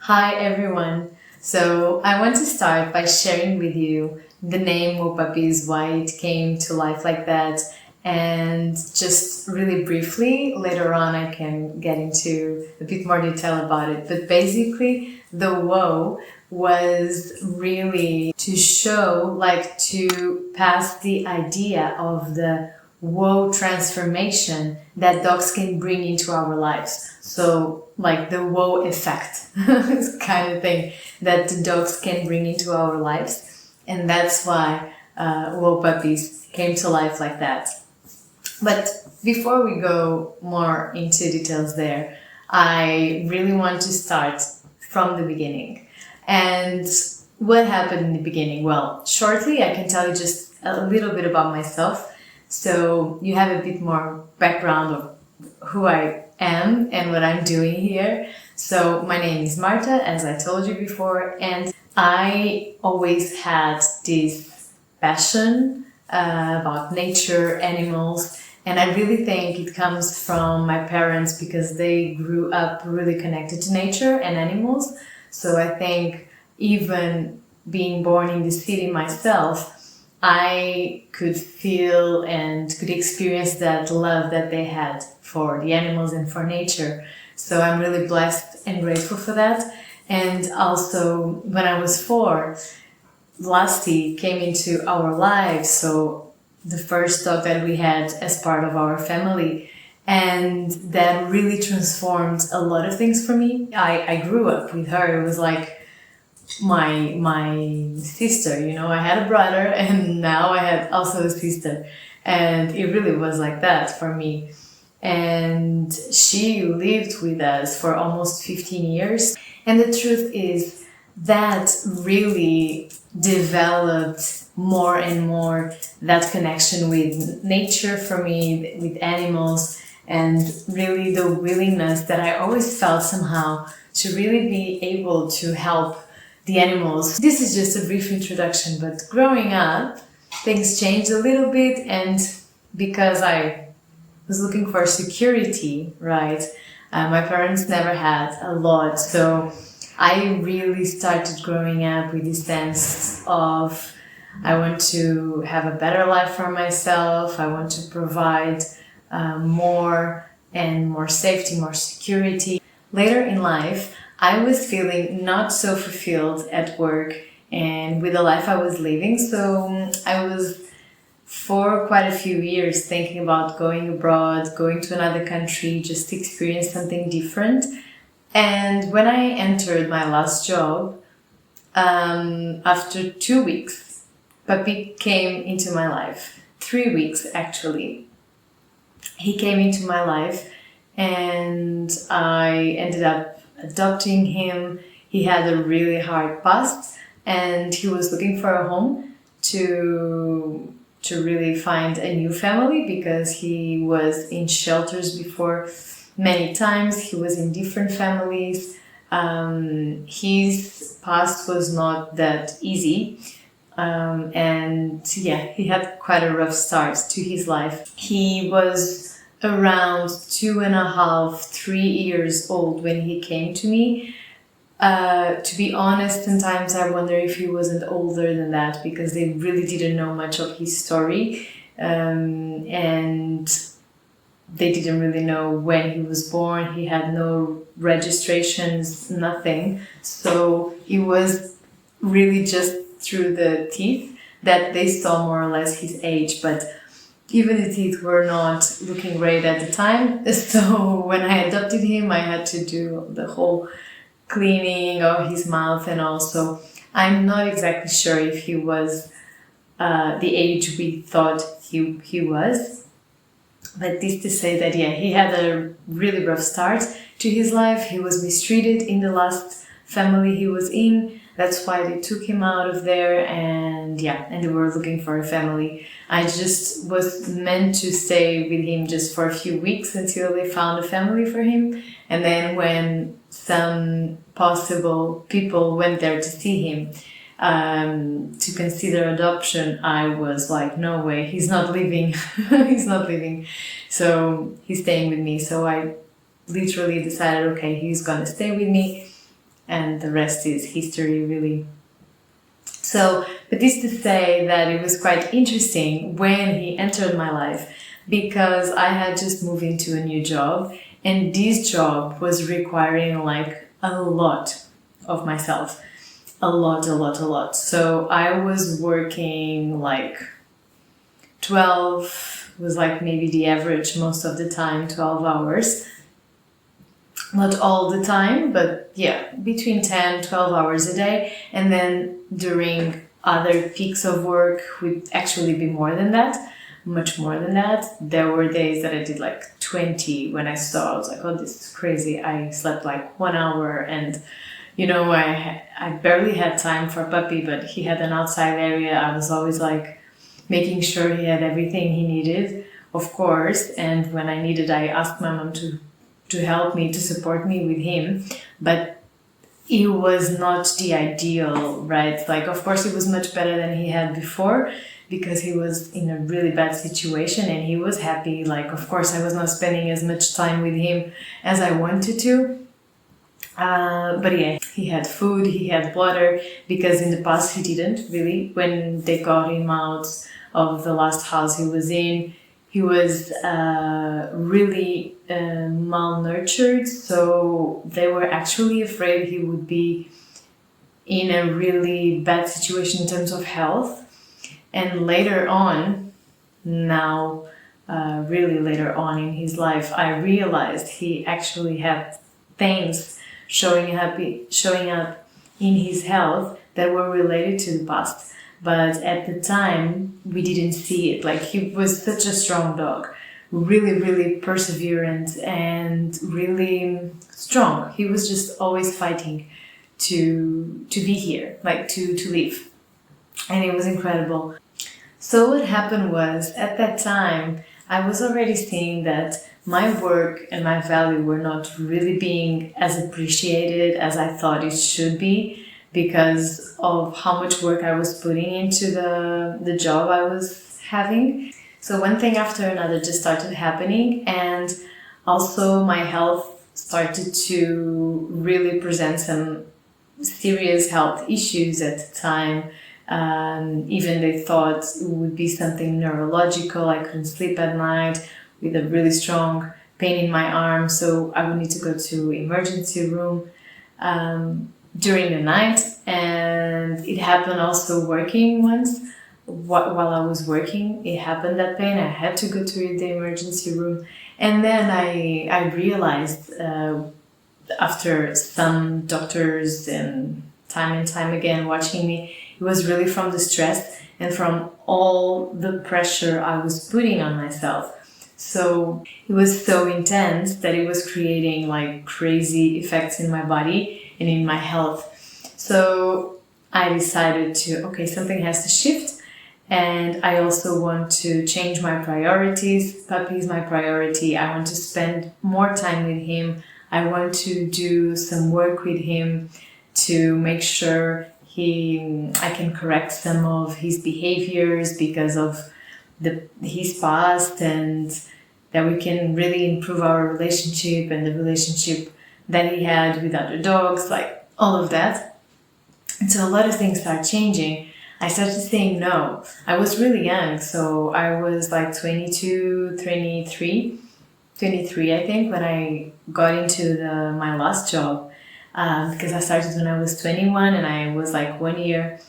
Hi everyone. So I want to start by sharing with you the name WOW Puppies, why it came to life like that, and just really briefly, later on I can get into a bit more detail about it. But basically, the WOW was really to show, like to pass the idea of the WOW transformation that dogs can bring into our lives. So like the WOW effect kind of thing that the dogs can bring into our lives. And that's why WOW Puppies came to life like that. But before we go more into details there, I really want to start from the beginning. And what happened in the beginning? Well, shortly I can tell you just a little bit about myself. So you have a bit more background of who I am and what I'm doing here. So my name is Marta, as I told you before, and I always had this passion about nature, animals, and I really think it comes from my parents because they grew up really connected to nature and animals. So I think even being born in the city myself, I could feel and could experience that love that they had for the animals and for nature. So I'm really blessed and grateful for that. And also, when I was 4, Lasty came into our lives. So the first dog that we had as part of our family. And that really transformed a lot of things for me. I grew up with her. It was like my sister, you know. I had a brother and now I had also a sister, and it really was like that for me. And she lived with us for almost 15 years, and the truth is that really developed more and more that connection with nature for me, with animals, and really the willingness that I always felt somehow to really be able to help the animals. This is just a brief introduction, but growing up, things changed a little bit, and because I was looking for security, right? My parents never had a lot, so I really started growing up with this sense of I want to have a better life for myself, I want to provide more and more safety, more security. Later in life, I was feeling not so fulfilled at work and with the life I was living. So I was for quite a few years thinking about going abroad, going to another country, just to experience something different. And when I entered my last job, after 2 weeks, Puppy came into my life. 3 weeks actually. He came into my life and I ended up adopting him. He had a really hard past and he was looking for a home to really find a new family because he was in shelters before many times. He was in different families. His past was not that easy. And yeah, he had quite a rough start to his life. He was around 2.5, 3 years old when he came to me. To be honest, sometimes I wonder if he wasn't older than that because they really didn't know much of his story, and they didn't really know when he was born. He had no registrations, nothing. So it was really just through the teeth that they saw more or less his age, but even the teeth were not looking great at the time. So when I adopted him, I had to do the whole cleaning of his mouth, and also I'm not exactly sure if he was the age we thought he was. But this to say that, yeah, he had a really rough start to his life. He was mistreated in the last family he was in. That's why they took him out of there, and yeah, and they were looking for a family. I just was meant to stay with him just for a few weeks until they found a family for him. And then when some possible people went there to see him to consider adoption, I was like, no way, he's not leaving. He's not leaving. So he's staying with me. So I literally decided, okay, he's gonna stay with me. and the rest is history, really. So, but this to say that it was quite interesting when he entered my life, because I had just moved into a new job, and this job was requiring like a lot of myself. A lot. So I was working like 12, was like maybe the average most of the time, 12 hours. Not all the time, but yeah, between 10, 12 hours a day. And then during other peaks of work would actually be more than that, much more than that. There were days that I did like 20 when I saw, I was like, oh, this is crazy. I slept like 1 hour, and you know, I barely had time for Puppy, but he had an outside area. I was always like making sure he had everything he needed, of course. And when I needed, I asked my mom to help me, to support me with him. But it was not the ideal, right? Like, of course, it was much better than he had before, because he was in a really bad situation and he was happy. Like, of course, I was not spending as much time with him as I wanted to. But yeah, he had food, he had water, because in the past he didn't really. When they got him out of the last house he was in, he was really malnourished, so they were actually afraid he would be in a really bad situation in terms of health. And later on, now, really later on in his life, I realized he actually had things showing up in his health that were related to the past. But at the time, we didn't see it. Like, he was such a strong dog, really perseverant and really strong. He was just always fighting to be here, like to live. And it was incredible. So what happened was, at that time, I was already seeing that my work and my value were not really being as appreciated as I thought it should be, because of how much work I was putting into the job I was having. So one thing after another just started happening, and also my health started to really present some serious health issues at the time. Even they thought it would be something neurological. I couldn't sleep at night with a really strong pain in my arm, so I would need to go to emergency room during the night. And it happened also working once. While I was working, it happened, that pain. I had to go to the emergency room. And then I realized, after some doctors and time again watching me, it was really from the stress and from all the pressure I was putting on myself. So it was so intense that it was creating like crazy effects in my body and in my health. So I decided okay, something has to shift. And I also want to change my priorities. Puppy is my priority. I want to spend more time with him. I want to do some work with him to make sure I can correct some of his behaviors because of his past, and that we can really improve our relationship and the relationship that he had with other dogs, like all of that. And so a lot of things start changing. I started saying no. I was really young, so I was like 22, 23, I think, when I got into my last job. Because I started when I was 21, and I was like 1 year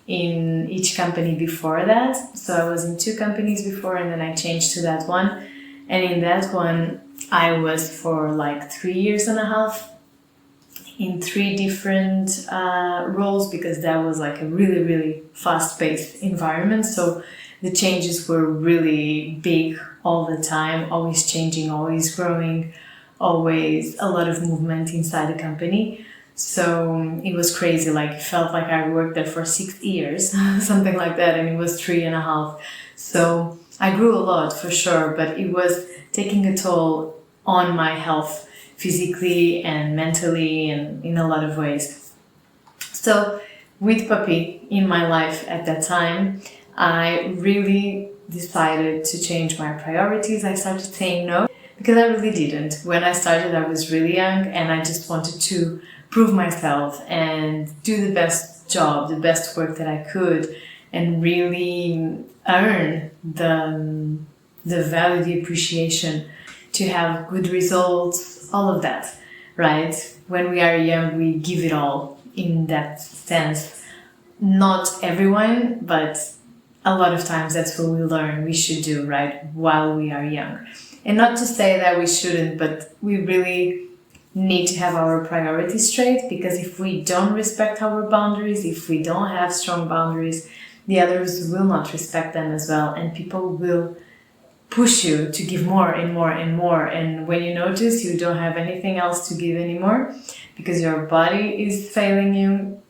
in each company before that. So I was in 2 companies before, and then I changed to that one. And in that one, I was for like 3.5 years in 3 different roles, because that was like a really fast-paced environment. So the changes were really big all the time, always changing, always growing, always a lot of movement inside the company. So it was crazy. Like, it felt like I worked there for 6 years, something like that, and it was 3.5. So I grew a lot for sure, but it was taking a toll on my health, physically and mentally, and in a lot of ways. So with Puppy in my life at that time, I really decided to change my priorities. I started saying no, because I really didn't. When I started, I was really young, and I just wanted to prove myself and do the best job, the best work that I could, and really earn the value, the appreciation, to have good results, all of that, right? When we are young, we give it all in that sense. Not everyone, but a lot of times that's what we learn we should do, right, while we are young. And not to say that we shouldn't, but we really need to have our priorities straight, because if we don't respect our boundaries, if we don't have strong boundaries, the others will not respect them as well, and people will push you to give more and more and more. And when you notice you don't have anything else to give anymore, because your body is failing you,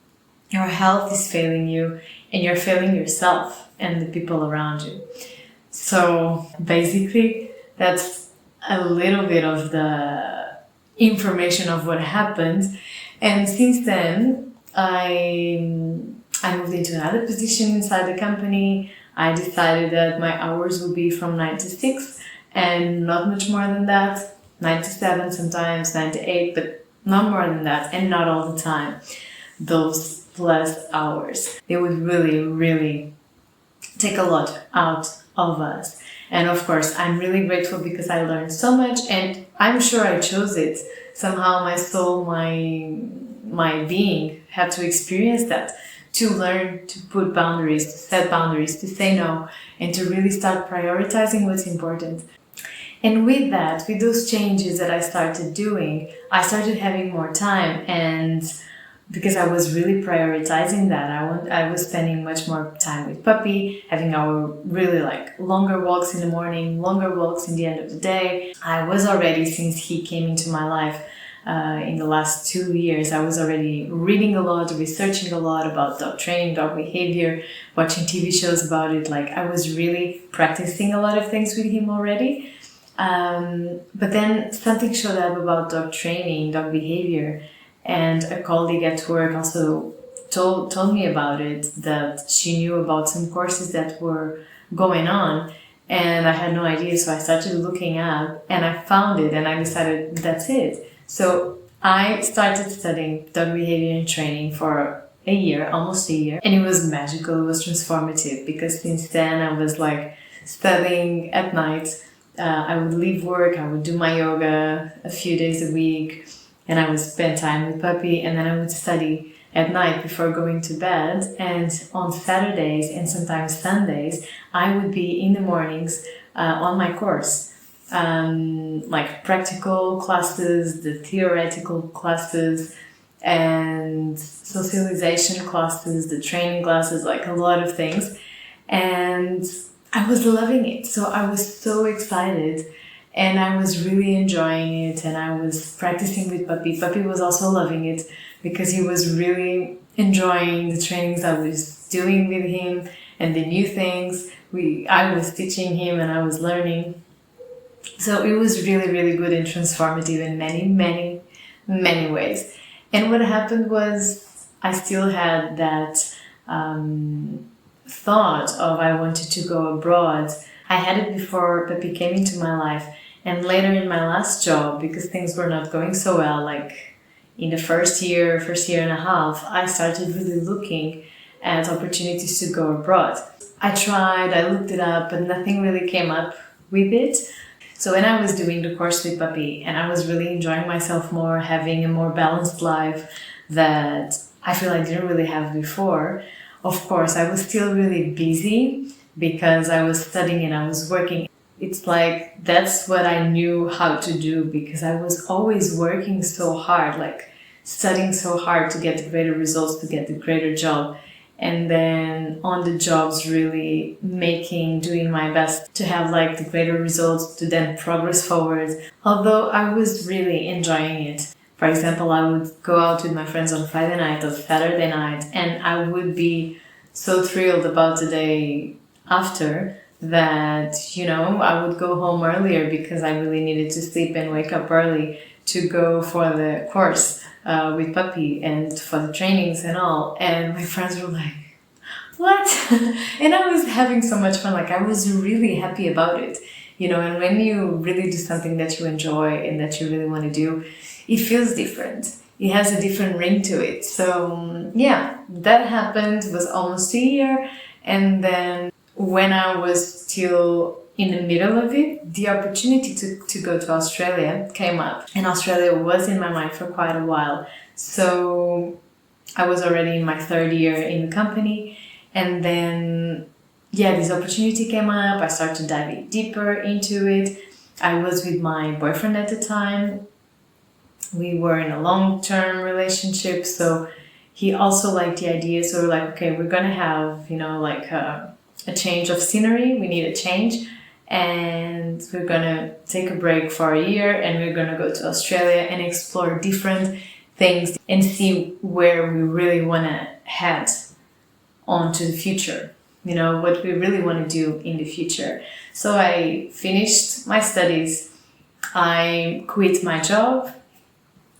your health is failing you, and you're failing yourself and the people around you. So basically, that's a little bit of the information of what happened. And since then, I moved into another position inside the company. I decided that my hours would be from 9 to 6 and not much more than that. 9 to 7 sometimes, 9 to 8, but not more than that, and not all the time. Those less hours, they would really, really take a lot out of us. And of course, I'm really grateful because I learned so much, and I'm sure I chose it. Somehow my soul, my being had to experience that, to learn to put boundaries, to set boundaries, to say no, and to really start prioritizing what's important. And with that, with those changes that I started doing, I started having more time, and because I was really prioritizing that, I was spending much more time with Puppy, having our really longer walks in the morning, longer walks in the end of the day. I was already, since he came into my life in the last 2 years, I was already reading a lot, researching a lot about dog training, dog behavior, watching TV shows about it. I was really practicing a lot of things with him already. But then something showed up about dog training, dog behavior, and a colleague at work also told me about it, that she knew about some courses that were going on, and I had no idea. So I started looking up and I found it, and I decided that's it. So I started studying dog behavior and training for a year, almost a year, and it was magical, it was transformative, because since then I was studying at night. I would leave work, I would do my yoga a few days a week, and I would spend time with Puppy, and then I would study at night before going to bed. And on Saturdays and sometimes Sundays, I would be in the mornings on my course. Practical classes, the theoretical classes, and socialization classes, the training classes, a lot of things. And I was loving it. So I was so excited. And I was really enjoying it, and I was practicing with Puppy. Puppy was also loving it, because he was really enjoying the trainings I was doing with him and the new things I was teaching him and I was learning. So it was really, really good and transformative in many, many, many ways. And what happened was I still had that thought of I wanted to go abroad. I had it before Puppy came into my life. And later in my last job, because things were not going so well, in the first year and a half, I started really looking at opportunities to go abroad. I tried, I looked it up, but nothing really came up with it. So when I was doing the course with Puppy, and I was really enjoying myself more, having a more balanced life that I feel I didn't really have before, of course, I was still really busy because I was studying and I was working. It's that's what I knew how to do, because I was always working so hard, studying so hard to get the greater results, to get the greater job. And then on the jobs, really doing my best to have the greater results, to then progress forward. Although I was really enjoying it. For example, I would go out with my friends on Friday night or Saturday night, and I would be so thrilled about the day after that, I would go home earlier because I really needed to sleep and wake up early to go for the course with Puppy and for the trainings and all. And my friends were like, what? And I was having so much fun. I was really happy about it, and when you really do something that you enjoy and that you really want to do, it feels different. it has a different ring to it. So yeah, that happened. It was almost a year. And then when I was still in the middle of it, the opportunity to go to Australia came up. And Australia was in my mind for quite a while. So I was already in my third year in the company. And then, yeah, this opportunity came up. I started diving deeper into it. I was with my boyfriend at the time. We were in a long-term relationship. So he also liked the idea. So we're like, okay, we're going to have, like a change of scenery. We need a change. And we're going to take a break for a year and we're going to go to Australia and explore different things and see where we really want to head on to the future, what we really want to do in the future. So I finished my studies. I quit my job.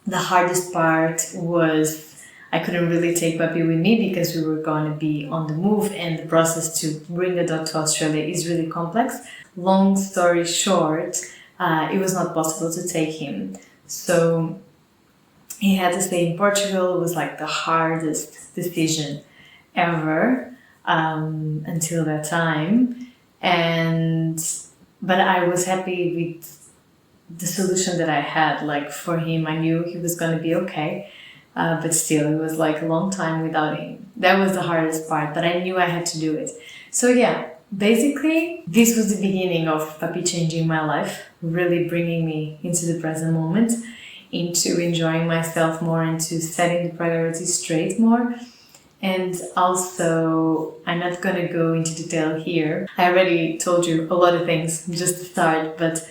The hardest part was I couldn't really take Puppy with me because we were going to be on the move, and the process to bring a dog to Australia is really complex. Long story short, it was not possible to take him. So he had to stay in Portugal. It was like the hardest decision ever until that time. But I was happy with the solution that I had. Like for him, I knew he was going to be okay. But still, it was like a long time without him. That was the hardest part, but I knew I had to do it. So yeah, basically, this was the beginning of Puppy changing my life, really bringing me into the present moment, into enjoying myself more, into setting the priorities straight more. And also, I'm not going to go into detail here. I already told you a lot of things just to start, but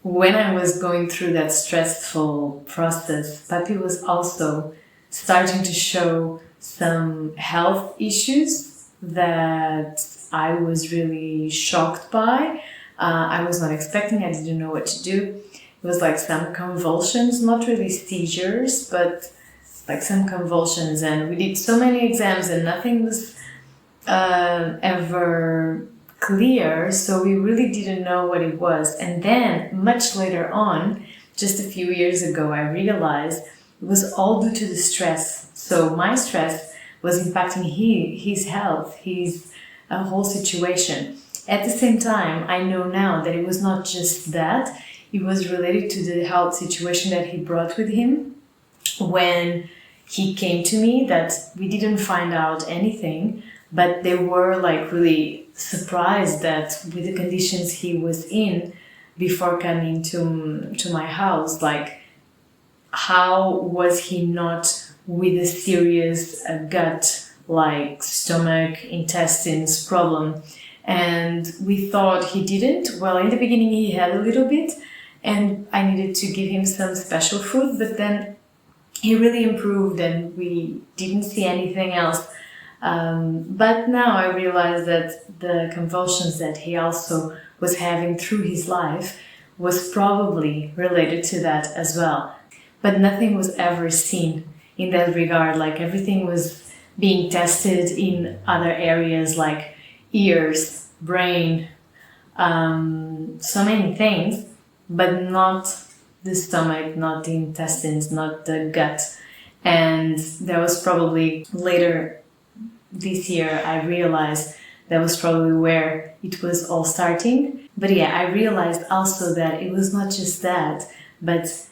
when I was going through that stressful process, Puppy was also starting to show some health issues that I was really shocked by. I was not expecting, I didn't know what to do. It was like some convulsions, not really seizures, but like some convulsions. And we did so many exams and nothing was ever clear, so we really didn't know what it was. And then much later on, just a few years ago, I realized it was all due to the stress. So my stress was impacting his health, his whole situation. At the same time, I know now that it was not just that, it was related to the health situation that he brought with him when he came to me, that we didn't find out anything, but they were like really surprised that with the conditions he was in before coming to my house, like how was he not with a serious gut, like stomach, intestines problem. And we thought he didn't. Well, in the beginning he had a little bit and I needed to give him some special food, but then he really improved and we didn't see anything else. But now I realize that the convulsions that he also was having through his life was probably related to that as well. But nothing was ever seen in that regard. Like everything was being tested in other areas like ears, brain, so many things, but not the stomach, not the intestines, not the gut. And that was probably later this year I realized that was probably where it was all starting. But yeah, I realized also that it was not just that, but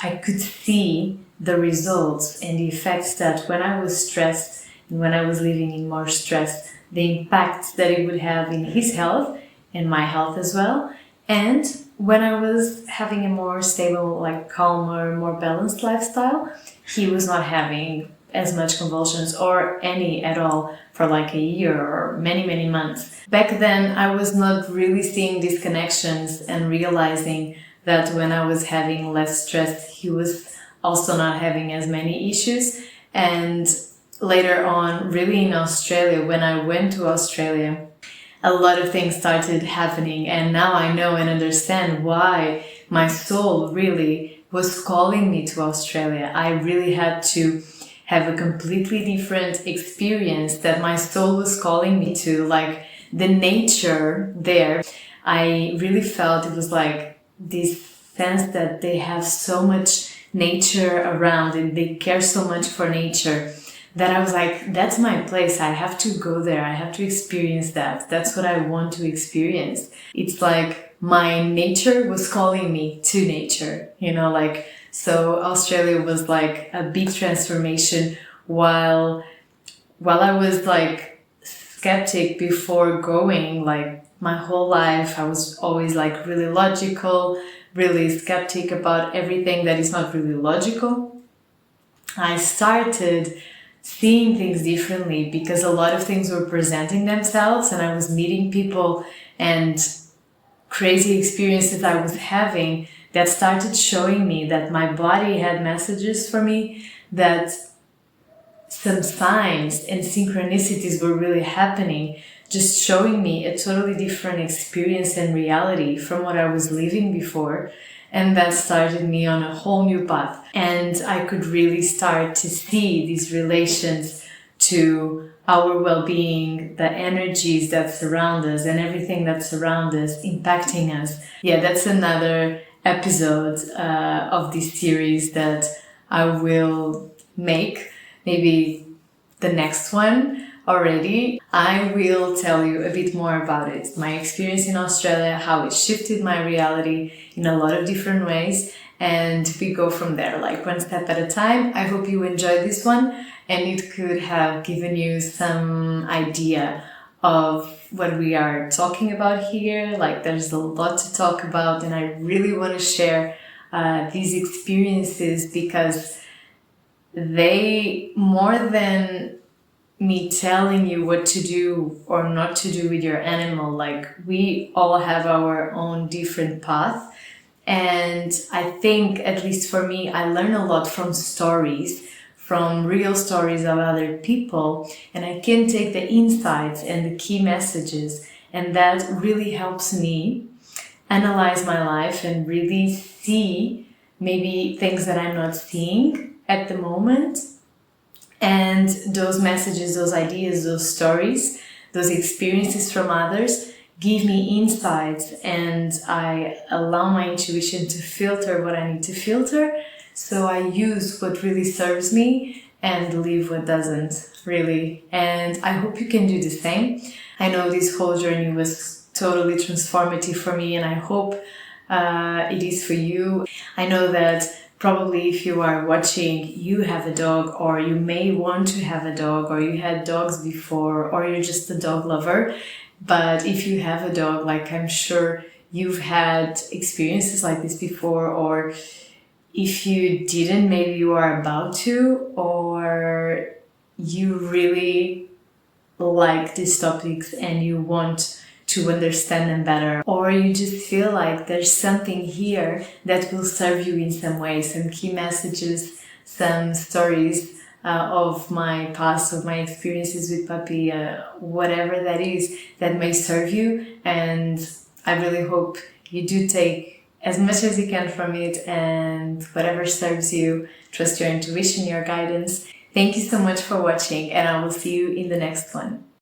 I could see the results and the effects that when I was stressed and when I was living in more stress, the impact that it would have in his health and my health as well. And when I was having a more stable, like calmer, more balanced lifestyle, he was not having as much convulsions or any at all for like a year or many, many months. Back then, I was not really seeing these connections and realizing that when I was having less stress, he was also not having as many issues. And later on, really in Australia, when I went to Australia, a lot of things started happening. And now I know and understand why my soul really was calling me to Australia. I really had to have a completely different experience that my soul was calling me to, like the nature there. I really felt it was like this sense that they have so much nature around, and they care so much for nature, that I was like, that's my place. I have to go there. I have to experience that. That's what I want to experience. It's like my nature was calling me to nature, you know, like, so Australia was like a big transformation while I was like skeptic before going. Like my whole life, I was always like really logical, really skeptic about everything that is not really logical. I started seeing things differently because a lot of things were presenting themselves, and I was meeting people and crazy experiences I was having that started showing me that my body had messages for me, that some signs and synchronicities were really happening, just showing me a totally different experience and reality from what I was living before. And that started me on a whole new path. And I could really start to see these relations to our well-being, the energies that surround us and everything that surrounds us impacting us. Yeah, that's another episode of this series that I will make, maybe the next one already. I will tell you a bit more about it, my experience in Australia, how it shifted my reality in a lot of different ways, and we go from there, like one step at a time. I hope you enjoyed this one, and it could have given you some idea of what we are talking about here. Like there's a lot to talk about, and I really want to share these experiences because they, more than me telling you what to do or not to do with your animal, like we all have our own different path. And I think, at least for me, I learn a lot from stories, from real stories of other people, and I can take the insights and the key messages, and that really helps me analyze my life and really see maybe things that I'm not seeing at the moment. And those messages, those ideas, those stories, those experiences from others give me insights, and I allow my intuition to filter what I need to filter. So I use what really serves me and leave what doesn't really. And I hope you can do the same. I know this whole journey was totally transformative for me, and I hope it is for you. I know that probably if you are watching, you have a dog, or you may want to have a dog, or you had dogs before, or you're just a dog lover. But if you have a dog, like I'm sure you've had experiences like this before, or if you didn't, maybe you are about to, or you really like these topics and you want to understand them better, or you just feel like there's something here that will serve you in some way, some key messages, some stories of my past, of my experiences with puppy, whatever that is that may serve you. And I really hope you do take as much as you can from it, and whatever serves you, trust your intuition, your guidance. Thank you so much for watching, and I will see you in the next one.